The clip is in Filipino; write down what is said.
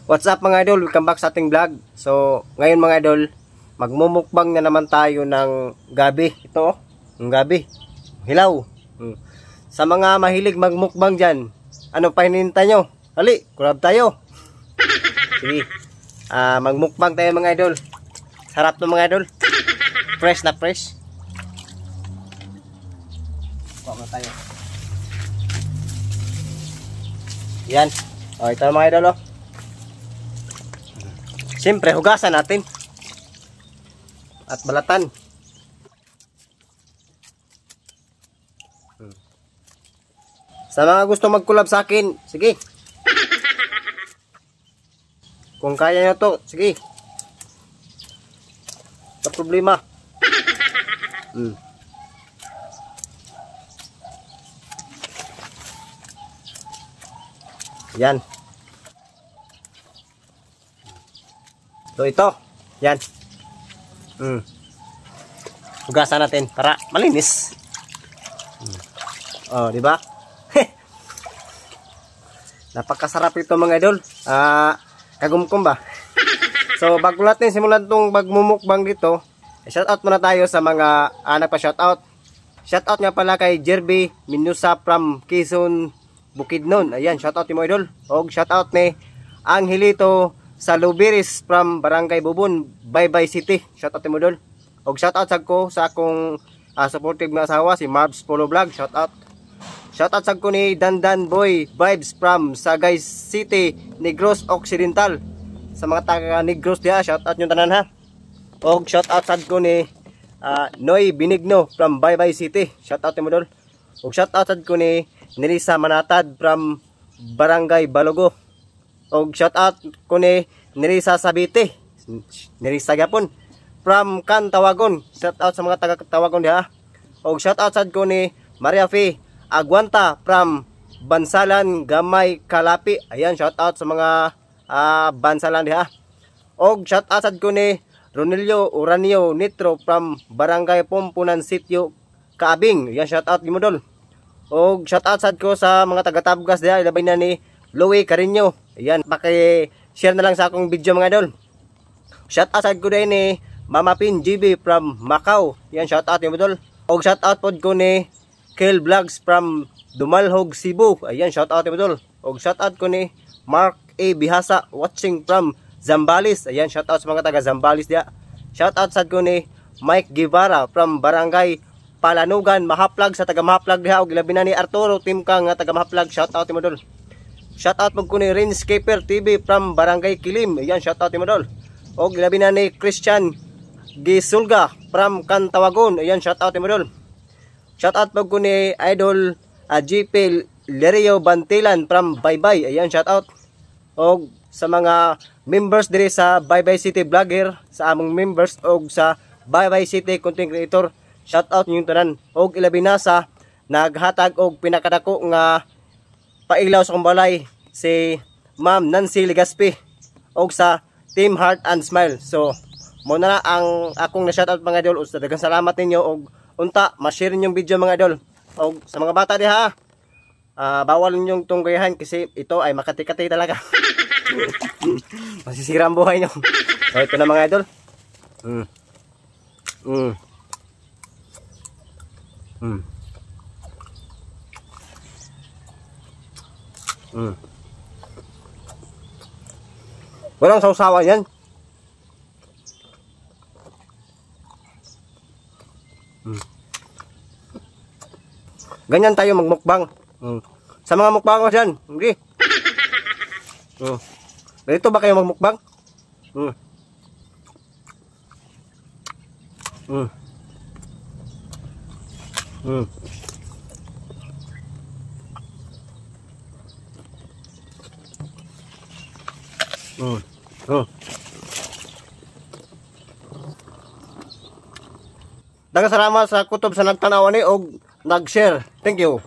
What's up mga idol? Welcome back sa ating vlog. So, ngayon mga idol, magmumukbang na naman tayo ng gabi. Ito, ng gabi. Hilaw. Sa mga mahilig magmukbang dyan, ano pa hinihintay nyo? Hali, kurab tayo. Sige, magmukbang tayo mga idol. Sarap to mga idol. Fresh na fresh. Kuha tayo. Yan. O, ito mga idol, oh. Siyempre, hugasan natin. At balatan. Sa mga gusto mag-collab sa akin, sige. Kung kaya nyo to, sige. Sa problema. Yan. So ito, yan. Hugasan natin para malinis. Oh, di ba? Napakasarap ito mga idol. Kagumkum ba? So bago natin simulan tong magmumukbang dito, shoutout muna tayo sa mga nagpa-shoutout. Shoutout nga pala kay Jerby Minusa from Quezon, Bukidnon. Ayan, shoutout ni mo idol. Og shoutout ni Angelito sa Lubiris from Barangay Bubon, Baybay City. Shoutout ni mo idol. Og shoutout sa ko sa akong supportive na asawa si Marbs Polo Vlog. Shoutout. Shoutout sa ko ni Dandan Boy Vibes from Sagay City, Negros Occidental. Sa mga taga Negros diya, shoutout nyo tanan ha. Og shoutout sa ko ni Noy Binigno from Baybay City. Shoutout ni mo idol. Og shoutout sa ko ni Nerissa Manatad from Barangay Balogo. Og shoutout ko ni Nerissa Sabite. Nerissa Gapon from Cantawagon. Shoutout sa mga taga Cantawagon diha. Og shoutout sa ko ni Maria Fe Aguanta from Bansalan, Gamay, Kalapi. Ayan, shoutout sa mga Bansalan diha. Og shoutout sa ko ni Ronelio Uranio Nitro from Barangay Pompunan Sitio, Kaabing. Ayan, shoutout ni mo dol. Og shoutout sad ko sa mga taga-Tabgas diha, ilabay na ni Louie Carino. Ayan, paki-share na lang sa akong video mga idol. Shoutout sad ko din ni Mama Pin GB from Macau. Ayan, shoutout ni Budol. Og shoutout pod ko ni Kel Vlogs from Dumalhog, Cebu. Ayan, shoutout ni Budol. Og shoutout ko ni Mark A. Bihasa watching from Zambales. Ayan, shoutout sa mga taga-Zambales diha. Shoutout sad ko ni Mike Guevara from Barangay Palanugan, Mahaplag sa taga Mahaplag diha. Og ilabi na ni Arturo Timkang nga taga Mahaplag. Shoutout ni Modol. Shoutout po ko ni Rinscaper TV from Barangay Kilim. Ayan, shoutout ni Modol. Og ilabi na ni Christian Gisulga from Cantawagon. Ayan, shoutout ni Modol. Shoutout po ko ni Idol GP Lerio Bantilan from Baybay. Ayan, shoutout. Og sa mga members diri sa Baybay City Vlogger, sa among members og sa Baybay City Content Creator, shoutout niyo tanan. Og ilabi na sa naghatag og pinakadako nga pailaw sa kumbalay si Ma'am Nancy Legaspi og sa Team Heart and Smile. So mo na ang akong na-shoutout mga idol. Sa daghang salamat ninyo og unta ma-share ninyong video mga idol. Og sa mga bata diha, bawal ninyong tunggayahan kasi ito ay makati-kati talaga. Masisira ang buhay nyo. So ito na mga idol. Walang sausawan yan. Ganyan tayo magmukbang. Sa mga mukbang ko dyan, okay. Ganito ba kayo magmukbang? Daghang salamat sa kutob sa nagtanaw ani og nag-share. Thank you.